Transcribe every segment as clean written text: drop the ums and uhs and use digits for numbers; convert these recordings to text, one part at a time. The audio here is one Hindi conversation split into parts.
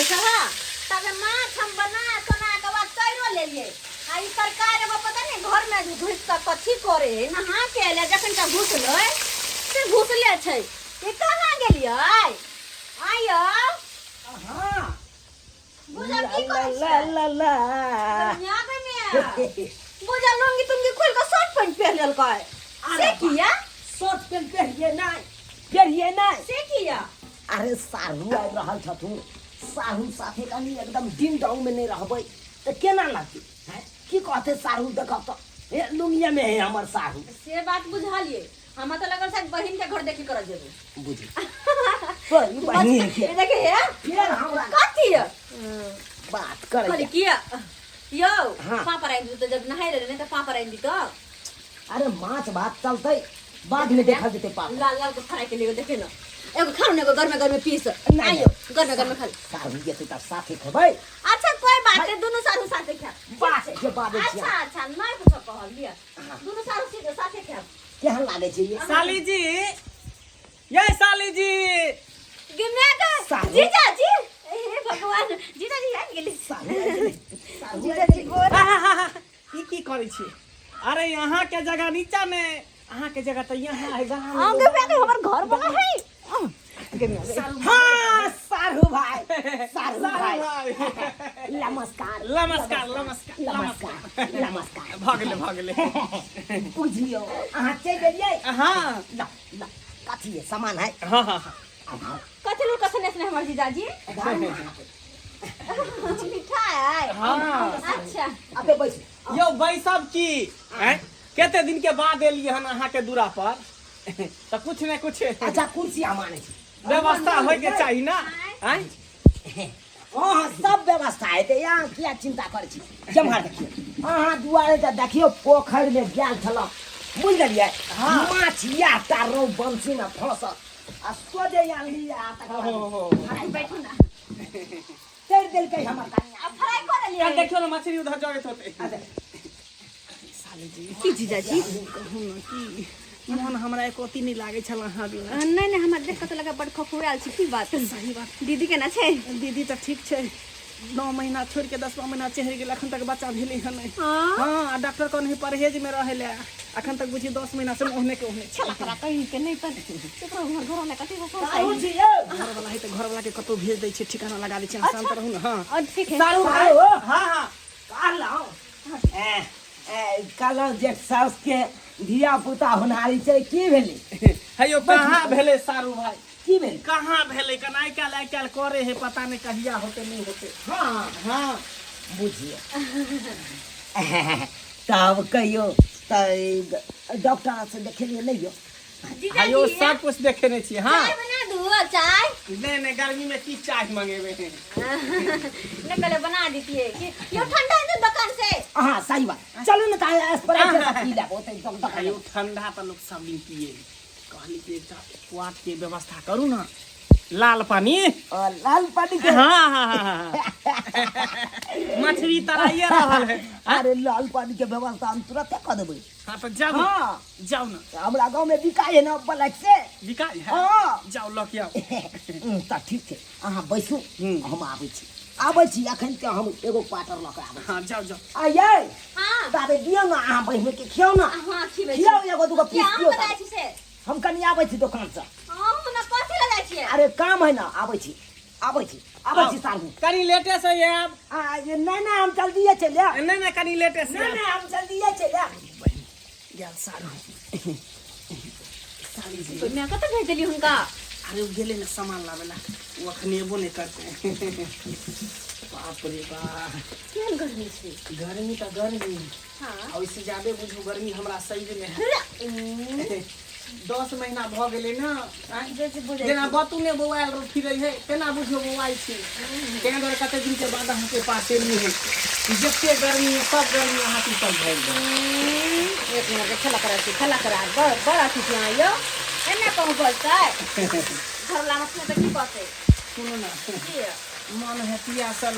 ऐसा है तबे माछ हम बना सोना के बाद तैरो ले लिए आई सरकार अब पता नहीं घर में घुस का कथी करे नहा के ले जखन का घुसले से घुसले छै ये कहां गेलियै आयो हां बुझल की करे ला ला ला दुनिया में बुझल लुंगी तुंगी खोल के शर्ट पैंट पहन लेल काय से किया शर्ट पैंट पहनिए नहीं से किया अरे साहू आ रहल छथुन साहू साथे कनी एकदम दिन डाउन में नहीं रहबै त केना लागतै हैं की कहते साहू देखब त ए लुंगिया में है हमर साहू से बात बुझालिए हम त लगल शायद बहिन के घर देखी कर जेबे बुझी पर बहिनी के ये देखे है फिर हमरा कथी है बात करे कहली किया यो हाँ। पापा राइन दी तो जब नहाई रहे त पापा राइन दी तो अरे माछ भात चलतै बाद में देखा जेतै पापा लाल लाल को फ्राई के लिए देखे ना एगो खाओ ने एगो घर में पीस नहीं। आइयो घर में खा साहू के त साथे खेबै अच्छा कोई बात नहीं दोनों सारू साथे खा बात के बाबे छी अच्छा अच्छा नहीं कुछ कहल लिया दोनों सारू सीधे साथे खा केहन लागे छै ये साली जी ये साली जी गिन्ने का सारू। जीजा जी हे भगवान जीजा जी आ गेली साहू जीजा जी को ई की करै छी अरे यहाँ के जगह नीचा में अहाँ के जगह तो यहाँ है जहाँ आगे पे हमर घर बना है हाँ सारू भाई सारू भाई नमस्कार नमस्कार नमस्कार नमस्कार नमस्कार भगले बुझियो अहाँ चलि गेलियै हाँ ल ल कथी है सामान है हाँ हाँ हाँ कथी लोग कसने से हमर जीजा जी मीठा है हाँ। अच्छा अबे बैठ यो बैसब की हैं? केते दिन के बाद एलियै हन अहाँ के दूरा पर तो कुछ न कुछ अच्छा कुर्सी माने छी व्यवस्था होय के चाहिए ना हैं? हाँ सब व्यवस्था है तो यहाँ क्या चिंता करे छी जमहर देखियो अहाँ दुआरे त देखियो पोखरि में गेल छल बुझ गेलियै माछ या तारो बंसी में फंसल आ सोजे यहाँ लिया तक बैठो ना तेर देलकै हमर कन्या अब फ्राई कर लिया यार देखियो ना मछली उधर जगत होते साली जी की जीजा जी मन हमरा एकोती नहीं लागे छल अहाँ बिना नहीं नहीं हमरा देख के तो लगा बड़ खखुआल छी की बात सही बात दीदी के ना छै दीदी तो ठीक छै 9 महीना छोड़ के 10वां महीना चढ़ गेल अखन तक बच्चा भेलै हन नहीं हां हाँ डॉक्टर कहने परहेज में रहे ले अखन तक बुझी 10 महीना से ओहने के ओहने चला करा कहीं के नहीं पर केकरो घर में कथि हो सारू जी यो घर वाला है तो घर वाला के कतो भेज दै छै ठिकाना लगा दै छै शांत रहू ना हां और ठीक है सारू भाई हो हां हां कहलौ कहलौ जे साउस के धिया पुता होनारी छै की भेलै हेयो कहाँ भेले सारू भाई की भेलै कहाँ भेले कनाई काल करे है पता नहीं कहिया होते नहीं होते हाँ हाँ बुझिए तब कहियो डॉक्टर से देखेलिए नहीं हो जीजा हेयो जी सब कुछ देखेने छी हाँ चाय बना दूँ चाय नहीं गर्मी में की चाय मंगेबे हैं निकले बना दीजिए कि यो ठंडा है तो दुकान से हाँ सही बात चलो ना ताया स्प्राइट के साथ पी ले बहुत एकदम तक हेयो ठंडा तो लोग सब दिन पिए कहली कि क्वाट के व्यवस्था करू ना लाल पानी और लाल पानी के हाँ हाँ हाँ मछली तराइए रहल है अरे लाल पानी के व्यवस्था हम तुरंत कर देबै हाँ तो जाओ हाँ जाओ ना हमरा गांव में बिकाय है ना ब्लैक से बिकाई है हाँ जाओ लऽ के आओ त ठीक छै अहाँ बैसू हम आबै छी अखन ते हम एगो क्वार्टर लऽ के आबै हाँ जाओ आइए हाँ ताबे दियौ ना अहाँ बहिन के खियाउ ना हाँ खिबै खियाउ एगो दूगो पीस क्या दियौ बताइ छी से हम कनी आबै छी दुकान से हम ना कथि लगा छियै अरे काम है ना आबै छी सारू कनी लेटे से ये अब ये नहीं हम जल्दी चले नहीं कनी लेटे से नहीं हम जल्दी चले गेल सारू साली जी तो मैं कत भेज देली हुनका अरे वो गेले ना सामान लावेला वो अखन एबो नहीं करते बाप रे बाप केहन गर्मी छै गर्मी तो गर्मी हाँ और इससे ज्यादा बुझू गर्मी हमरा सही में है 10 महीना भ गेलै ना जैसे बुझे जेना बतुने बौआल रो फिरै है केना बुझियो बौआइ छी केना दर कते दिन के बाद अहाँ के पास एली है जते गर्मी है सब गर्मी अहाँ के पर भइल एक मिनट खेला करा बड़ा खुशी आयो एने कहूँ बोलतै घर वाला मछली तो की कहतै सुनो ना की मन है पियासल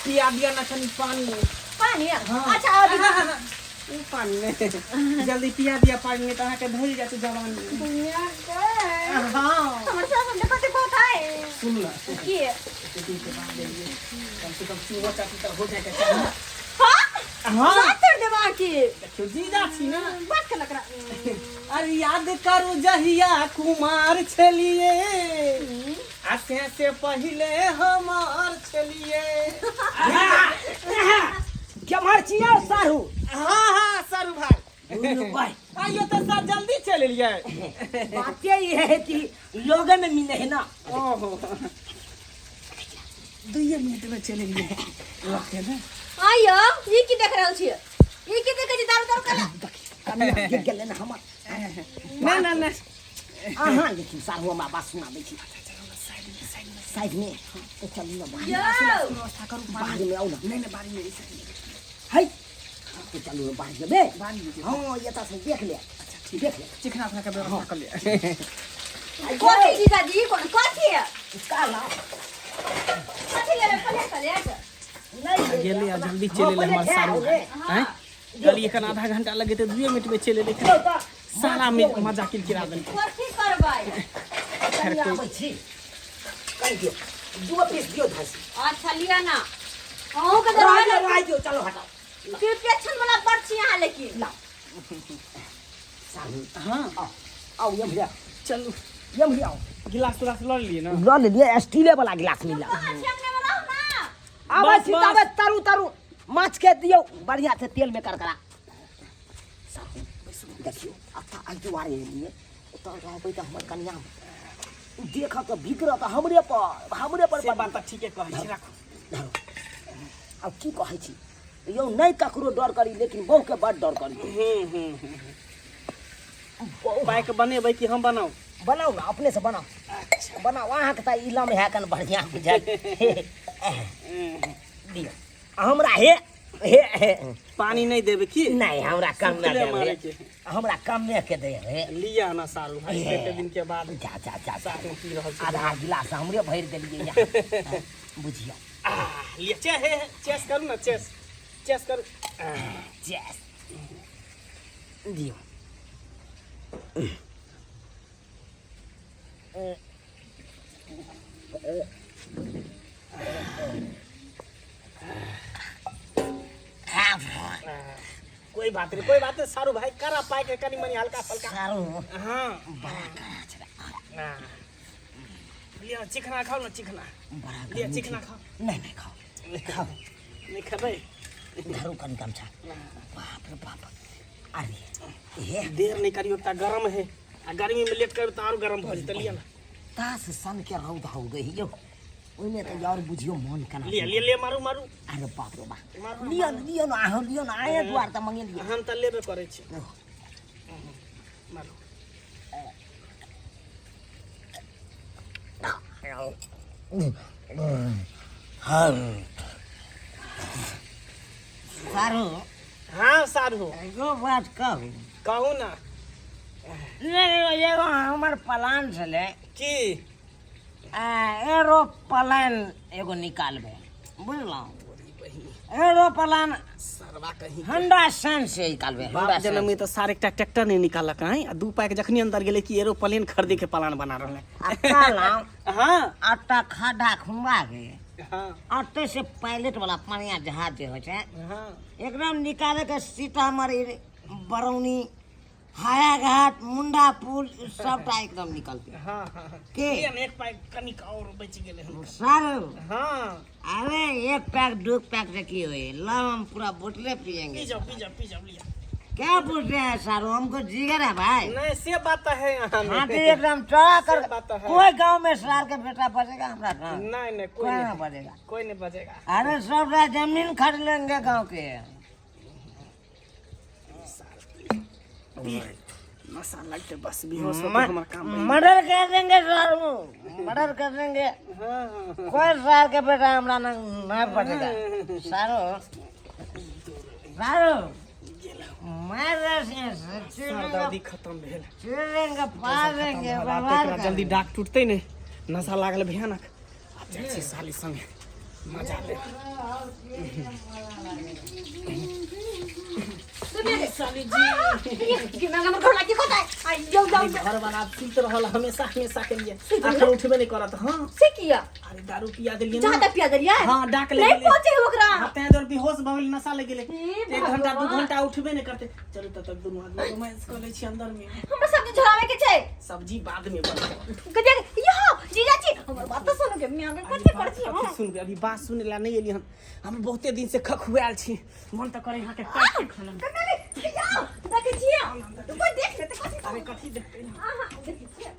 पिया दिया ना कनी पानी हाँ। अच्छा अभी ऊ पानी में जल्दी पिया दिया पानी में तो अहाँ के धोई जाते जवान में दुनिया के हाँ हमर सास हम देखते बहुत है सुन ना की दिन के बाद देंगे कम से कम चूहो चाची तक हो जाएगा चाहिए। हाँ हाँ बात कर देवा की देखियो जीजा छी ना। बात कर लकड़ा अरे याद करू जहिया कुमार छलिए आसे से पहले हमार छलिए। जमहर छिया सारू हाँ हाँ सारू भाई भाई आइयो तो सर जल्दी चले लिए। बात ये है कि लोगे में मिले है ना। ओहो 2 मिनट में चले लिए रखे ना। आइयो ई की देख रहल छियै ई की देखे छी दारू दारू कर कमिया गिर गेल ना हमर ना ना ना अहाँ लेकिन सारू हमरा बात सुना दै छी साइड में तो चल ना यो व्यवस्था करू बाहर में आओ ना नहीं नहीं बारी में इस साइड में है तो चलो बाहर में बे बारी में हां ये तो से देख ले। अच्छा ठीक देख ले चिकना अपना का व्यवस्था कर ले। कोठी जीजा जी कोन कोठी है इसका ला कोठी ले पले चले नहीं गेले आ जल्दी चले ले हमार सारू हैं चल ये कन आधा घंटा लगे तो 2 मिनट में चले लेकिन सारा में मजा किरकिरा देन। कोठी करबै खैर कोई छी कर दियो 2 पीस दियो धसी अच्छा लिया ना अहू के दरवाजा राय दियो चलो हटाओ फिर पेछन वाला पर्ची यहां लेकिन ला सारू हां आओ ये भैया चलो ये भैया आओ गिलास उलास ले लिए ना। ल ले लिए स्टील वाला गिलास मिला सामने में रहो ना आवे बस, सीतावे तरु तरु माछ के दियो बढ़िया से तेल में करकरा देखियो अच्छा आई जो वारे लिए तो रहबै त हमर कन्या देखा तो भीतर त हमरे पर से बात ठीक है कहै छी राखो। धरो अब की कहै छी यो नहीं ककरो डर करी लेकिन बहु के बड़ डर करी बाइक बनेबै कि हम बनाऊ। बनाओ ना अपने से बनाओ बनाओ अहाँ के त इलम है कन बढ़िया बुझाई दियो हमरा हे पानी नहीं देबे की नहीं हमरा कम में सुखले मारे दे के हमरा कम में के दे रे लिया ना सारू भाई कते दिन के बाद जा जा जा साथ में पी रहल छी। आधा गिलास हमरे भर देलिए यहाँ बुझियो लिए चेस करू ना चेस करू जैस दियो कोई बात नहीं सारू भाई करा पाए के कनी मनी हल्का फल्का। सारू हां बड़ा करा छड़ा हां लिया चिकना खाओ ना चिकना बड़ा लिया चिकना खाओ। नहीं खाओ नहीं खबै धरू कन कम छा बाप रे बाप अरे ये देर नहीं करियो ता गरम है आ गर्मी में लेट कर तो और गरम भ जते लिया ना। तास सन के रौद हो गई यो ओइमे त यार बुझियो मन कना ले मारू अरे बाप रे बाप लियो ना आहो लियो ना आए द्वार त मंगे लियो हम त लेबे करे छी मारू सारू हां सारू एगो बात कहू कहू ना नहीं एगो हमर प्लान छले की एरोप्लेन एगो निकालबे बुझलौ एरोप्लेन सरवा कहीं होंडा सन से निकालबे बाप जन्म में तो सारे एकटा ट्रैक्टर नहीं निकालक है आ 2 पाई के जखनी अंदर गेले कि एरोप्लेन खरीदे के प्लान बना रहले। हां आटा खड्डा खुनवा के हां आटे से पायलट वाला पानिया जहाज जे होय छै हां एकदम निकाले के सीतामढ़ी बरौनी हायाघाट मुंडा पुल सबटा एकदम निकलते हां के एक पाई कनिक और बच गेले हम। सारू हां अरे 1 पैक 2 पैक से की होए लो हम पूरा बोतले पिएंगे पी जाओ लिया। क्या बोल रहे हैं सारू हमको जिगर है भाई नहीं से बात तो है यहाँ में। हाँ तो एकदम चढ़ा कर से बात तो है। कोई गांव में सरार के बेटा बचेगा हमारा गाँव नहीं कोई ना बचेगा कोई नहीं बचेगा। अरे सब जमीन खरीद लेंगे गांव के नशा लगते बस बेहोश होके हमारा काम नहीं। मर्डर कर देंगे सारू मर्डर कर देंगे हाँ कोई सरार के बेटा हमारा नहीं बचेगा सारू सारू मैं सरदर्दी खत्म भेल। चलेंगे पार लेंगे तेकरा जल्दी डाक टूटते नहीं नशा लागल भयानक। अब जाइ छी साली संगे मजा ले साली जी कि मैं घर लाके कोता आई जाओ जाओ घर वाला सुत रहल हमेशा हमेशा के लिए आखिर उठबे नहीं करत हां से किया अरे दारू पिया देलिए जहां तक पिया दरिया हां डाक ले नहीं पहुंचे ओकरा हाथे दर बेहोश भ गेल नशा लग गेले हे 1 घंटा 2 भगवान। घंटा उठबे नहीं करते चलो तब तक दोनों आदमी रोमांस कर ले छी अंदर में हमरा सब्जी झोरावे के छै सब्जी बाद में बनते कजे यो जीजाजी हमर बात तो सुनो के मियां के कथि कर छी अभी सुन अभी बात सुने ला नहीं एली हम बहुते दिन से खखुआल छी मन त करे यहाँ के काट के खाना कने यो देखे छियै तू कोई देख ले त कथि अरे कथी देखते हां हां देखे छियै